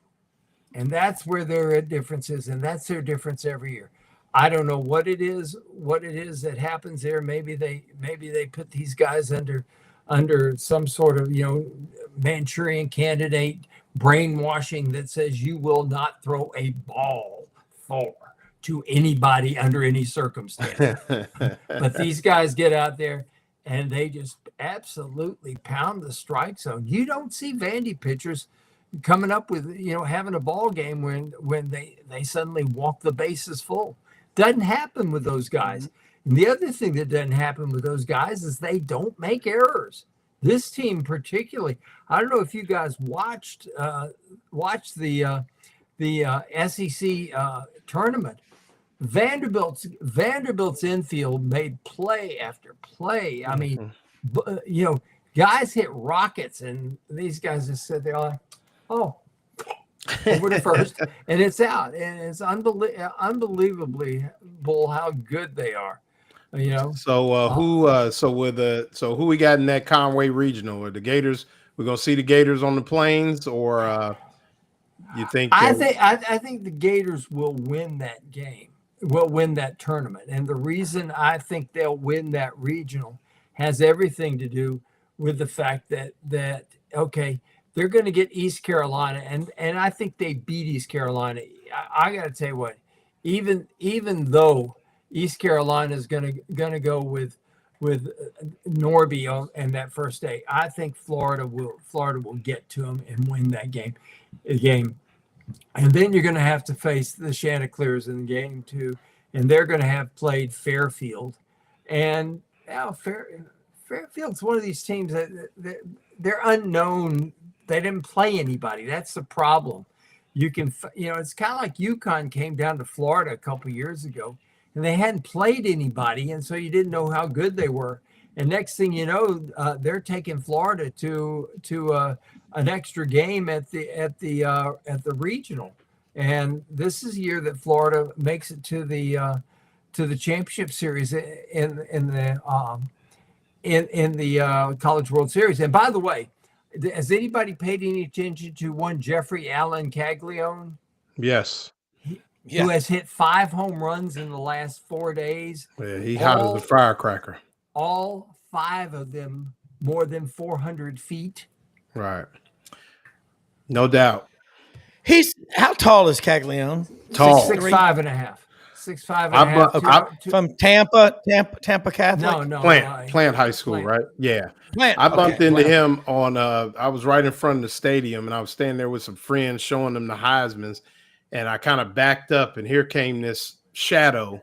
and that's where their difference is, and that's their difference every year. I don't know what it is that happens there. Maybe they put these guys under some sort of Manchurian candidate brainwashing that says you will not throw a ball to anybody under any circumstance. But these guys get out there and they just absolutely pound the strike zone. You don't see Vandy pitchers coming up with having a ball game when they suddenly walk the bases full. Doesn't happen with those guys. And the other thing that doesn't happen with those guys is they don't make errors. This team particularly, I don't know if you guys watched the SEC tournament. Vanderbilt's infield made play after play. I mean, guys hit rockets, and these guys just sit there like, oh, over to first, and it's out, and it's unbelievably how good they are. So who we got in that Conway Regional? Are the Gators? We're gonna see the Gators on the plains, or you think? I think the Gators will win that game. Will win that tournament, and the reason I think they'll win that regional has everything to do with the fact that they're going to get East Carolina, and I think they beat East Carolina. I got to tell you what, even though East Carolina is going to go with Norby on that first day, I think Florida will get to them and win that game. And then you're going to have to face the Chanticleers in the game too, and they're going to have played Fairfield, and now Fairfield's one of these teams that they're unknown. They didn't play anybody. That's the problem. It's kind of like UConn came down to Florida a couple years ago, and they hadn't played anybody, and so you didn't know how good they were. And next thing you know, they're taking Florida to an extra game at the regional. And this is a year that Florida makes it to the championship series in the College World Series. And by the way, has anybody paid any attention to one Jeffrey Allen Caglione? Yes. Who has hit 5 home runs in the last 4 days. Yeah, he hot as a firecracker. All 5 of them more than 400 feet. Right. No doubt. How tall is Caglione? Tall. 6'5" and a half. 6'5" and a half. From Tampa Catholic? No. Plant High School, Plant. right? Yeah. Plant. I bumped into him on I was right in front of the stadium, and I was standing there with some friends showing them the Heismans, and I kind of backed up, and here came this shadow.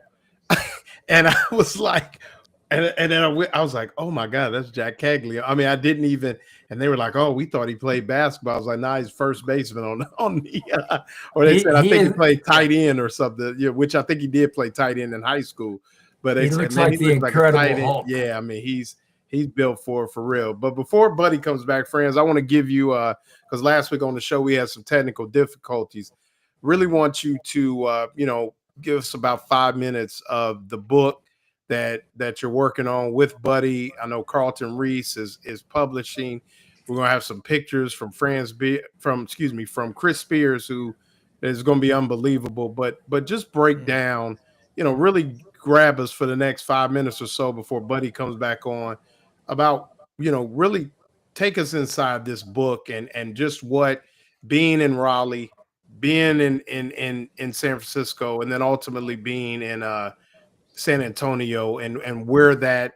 And I was like, and then I was like, oh my God, that's Jack Caglione. I mean, I didn't even, and they were like, oh, we thought he played basketball. I was like, nah, he's first baseman on the, or they said, I think he played tight end or something, which I think he did play tight end in high school. But he looks like the Incredible Hulk. Yeah, I mean, he's built for real. But before Buddy comes back, friends, I want to give you, because last week on the show, we had some technical difficulties. Really want you to, give us about 5 minutes of the book that you're working on with Buddy. I know Carlton Reese is publishing. We're gonna have some pictures from from Chris Spears, who is going to be unbelievable. But just break down, really grab us for the next 5 minutes or so before Buddy comes back on about, really take us inside this book and just what being in Raleigh, being in San Francisco, and then ultimately being in San Antonio, and where that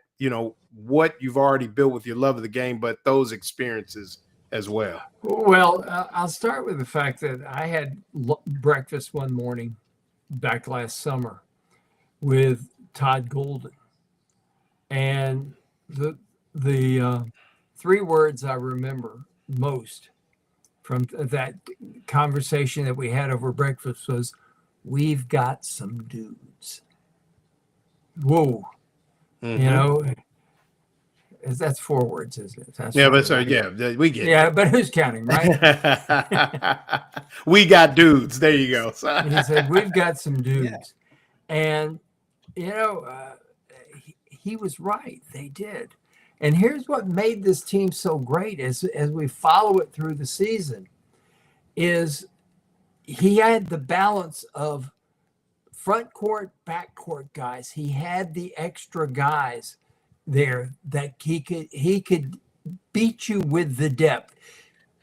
what you've already built with your love of the game, but those experiences as well? Well, I'll start with the fact that I had breakfast one morning back last summer with Todd Golden, and the three words I remember most from that conversation that we had over breakfast was, "We've got some dudes." Whoa. Mm-hmm. That's 4 words, isn't it? That's yeah, right, but so right? yeah, we get Yeah, but who's counting, right? We got dudes. There you go. He said, "We've got some dudes." Yeah. And, he was right. They did. And here's what made this team so great as we follow it through the season is he had the balance of front court, back court guys. He had the extra guys there that he could beat you with the depth.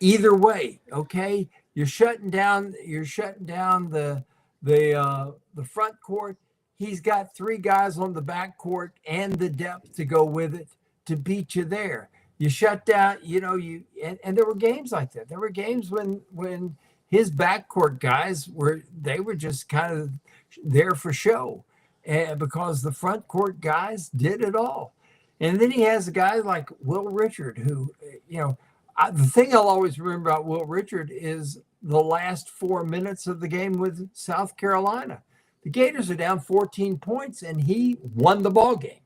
Either way, okay? You're shutting down the front court. He's got 3 guys on the back court and the depth to go with it to beat you there. You shut down, and there were games like that. There were games when his backcourt guys were just kind of there for show, and because the front court guys did it all. And then he has a guy like Will Richard, who, the thing I'll always remember about Will Richard is the last 4 minutes of the game with South Carolina. The Gators are down 14 points, and he won the ball game.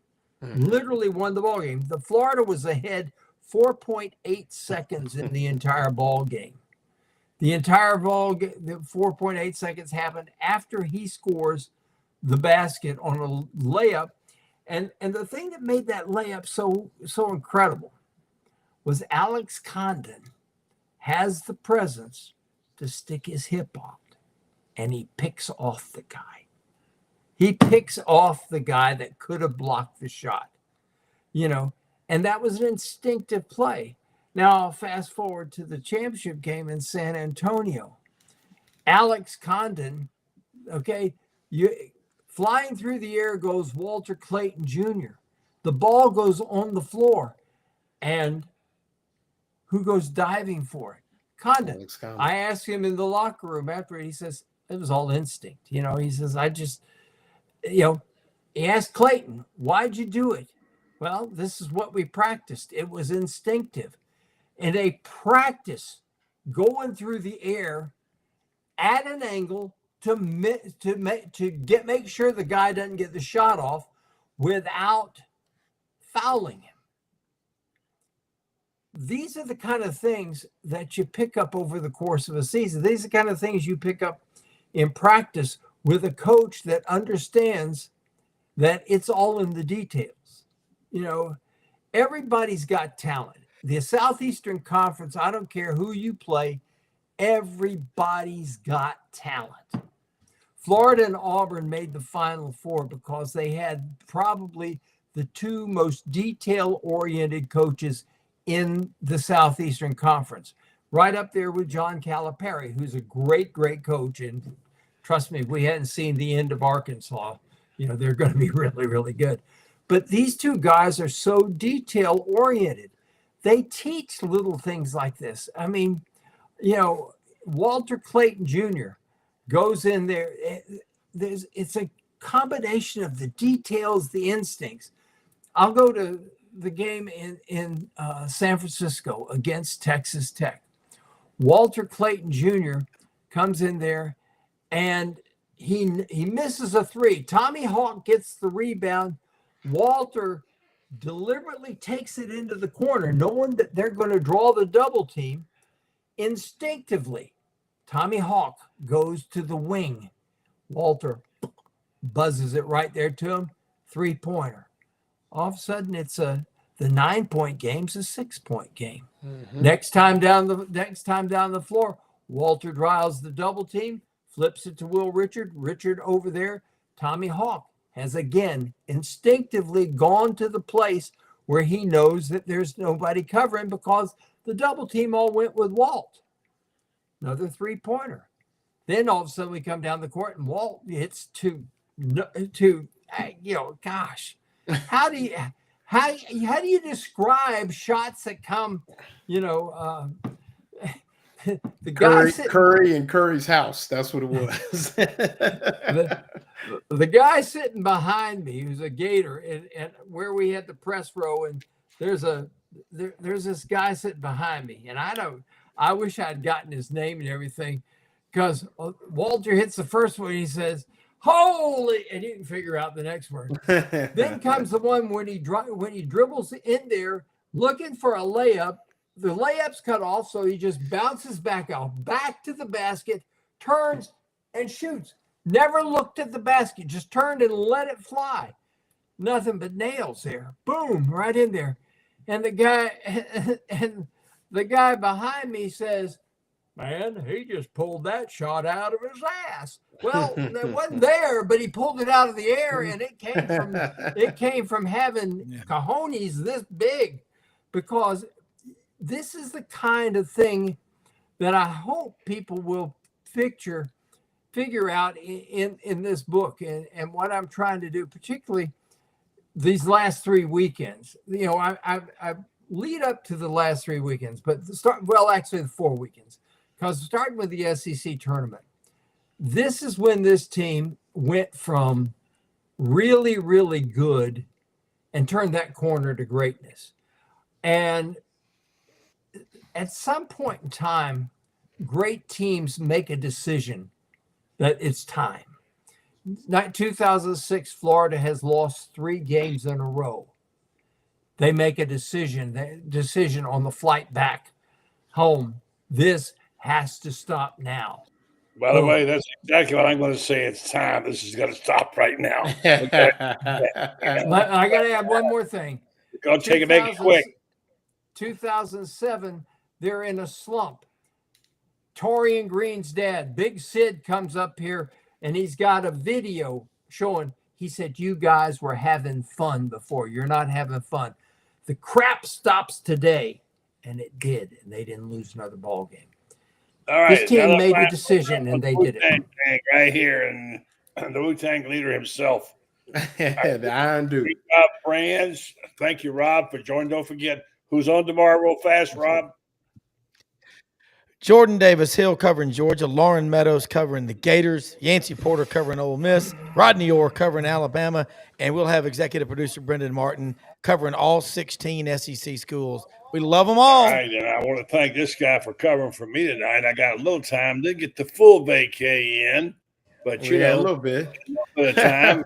Literally won the ball game. The Florida was ahead 4.8 seconds in the entire ball game. The entire ball game, the 4.8 seconds happened after he scores the basket on a layup. And the thing that made that layup so incredible was Alex Condon has the presence to stick his hip out, and he picks off the guy. He picks off the guy that could have blocked the shot, and that was an instinctive play. Now I'll fast forward to the championship game in San Antonio. Alex Condon, flying through the air goes Walter Clayton Jr. The ball goes on the floor, and who goes diving for it? Condon. I asked him in the locker room after it. He says it was all instinct. He says, I just, he asked Clayton, why'd you do it? Well, this is what we practiced. It was instinctive. And they practice going through the air at an angle to make sure the guy doesn't get the shot off without fouling him. These are the kind of things that you pick up over the course of a season. These are the kind of things you pick up in practice with a coach that understands that it's all in the details. Everybody's got talent. The Southeastern Conference, I don't care who you play, everybody's got talent. Florida and Auburn made the Final Four because they had probably the 2 most detail-oriented coaches in the Southeastern Conference, right up there with John Calipari, who's a great, great coach. And trust me, if we hadn't seen the end of Arkansas, they're going to be really, really good. But these 2 guys are so detail-oriented. They teach little things like this. I mean, Walter Clayton Jr. goes in there. It's a combination of the details, the instincts. I'll go to the game in San Francisco against Texas Tech. Walter Clayton Jr. comes in there, and he misses a 3. Tommy Hawk gets the rebound. Walter deliberately takes it into the corner, knowing that they're going to draw the double team. Instinctively, Tommy Hawk goes to the wing. Walter buzzes it right there to him. 3-pointer. All of a sudden, it's the 9-point game's a 6-point game. Mm-hmm. Next time down the floor, Walter drives the double team, flips it to Will Richard. Richard over there. Tommy Hawk has again instinctively gone to the place where he knows that there's nobody covering because the double team all went with Walt. Another 3-pointer. Then all of a sudden we come down the court and Walt hits gosh, how do how do you describe shots that come, you know, the guy Curry and Curry's house. That's what it was. the guy sitting behind me, who's a Gator, and where we had the press row, and there's this guy sitting behind me, and I wish I'd gotten his name and everything, because Walter hits the first one, he says, "Holy!" and you can figure out the next word. Then comes the one when he dribbles in there looking for a layup. The layup's cut off, so he just bounces back to the basket, turns and shoots. Never looked at the basket, just turned and let it fly. Nothing but nails there. Boom, right in there. And the guy behind me says, "Man, he just pulled that shot out of his ass." Well, it wasn't there, but he pulled it out of the air, and it came from having cojones this big, because this is the kind of thing that I hope people will figure out in this book, and what I'm trying to do, particularly these last 3 weekends. You know, I lead up to the last 3 weekends, but actually the 4 weekends, because starting with the SEC tournament, this is when this team went from really, really good and turned that corner to greatness. And at some point in time, great teams make a decision that it's time. 2006, Florida has lost 3 games in a row. They make a decision on the flight back home. This has to stop now. By the way, that's exactly what I'm going to say. It's time. This is going to stop right now. Okay? I got to add one more thing. Go take it, make it quick. 2007, they're in a slump. Torian Green's dad, Big Sid, comes up here, and he's got a video showing, he said, "You guys were having fun before. You're not having fun. The crap stops today." And it did, and they didn't lose another ball game. All right. This team made the decision, and they did it. Right here, and the Wu-Tang leader himself. The Iron Duke. Great job, friends. Thank you, Rob, for joining. Don't forget, who's on tomorrow real fast, Rob? Jordan Davis Hill covering Georgia, Loren Meadows covering the Gators, Yancey Porter covering Ole Miss, Rodney Orr covering Alabama, and we'll have executive producer Brendan Martin covering all 16 SEC schools. We love them all. All right, and I want to thank this guy for covering for me tonight. I got a little time. Didn't get the full vacay in, but you know, a little bit of the time.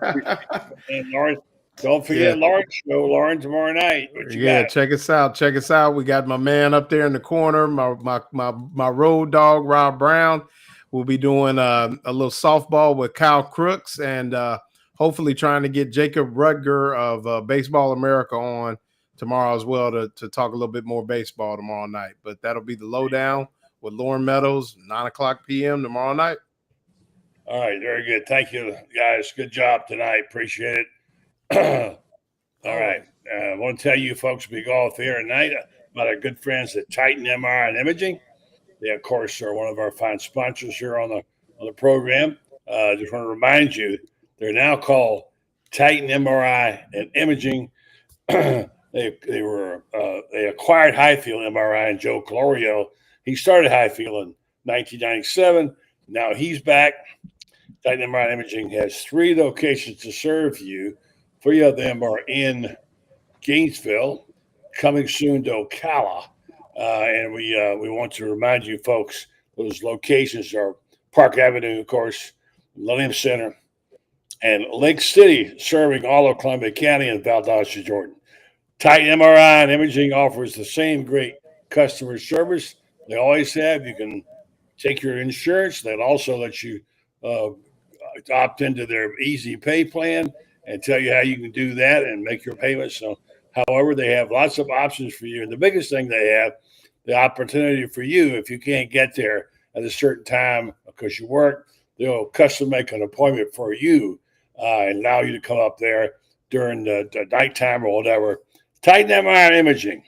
And Lauren, don't forget Lauren's show, Lauren, tomorrow night. Check us out. Check us out. We got my man up there in the corner, my road dog, Rob Brown. We'll be doing a little softball with Kyle Crooks, and hopefully trying to get Jacob Rudger of Baseball America on tomorrow as well to talk a little bit more baseball tomorrow night. But that'll be the lowdown with Loren Meadows, 9:00 p.m. tomorrow night. All right, very good. Thank you, guys. Good job tonight. Appreciate it. All right. I want to tell you folks, we go off here tonight about our good friends at Titan MRI and Imaging. They, of course, are one of our fine sponsors here on the program. Just want to remind you, they're now called Titan MRI and Imaging. They acquired Highfield MRI and Joe Colorio. He started Highfield in 1997. Now he's back. Titan MRI and Imaging has 3 locations to serve you. 3 of them are in Gainesville, coming soon to Ocala. And we want to remind you folks, those locations are Park Avenue, of course, Millennium Center, and Lake City, serving all of Columbia County and Valdosta, Jordan. Titan MRI and Imaging offers the same great customer service they always have. You can take your insurance. They'll also let you opt into their easy pay plan and tell you how you can do that and make your payments. So, however, they have lots of options for you. And the biggest thing they have, the opportunity for you, if you can't get there at a certain time because you work, they'll custom make an appointment for you and allow you to come up there during the nighttime or whatever. Titan MRI Imaging.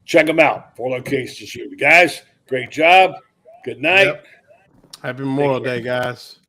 Check them out. 4 locations to shoot. Guys, great job. Good night. Happy Memorial Day, guys.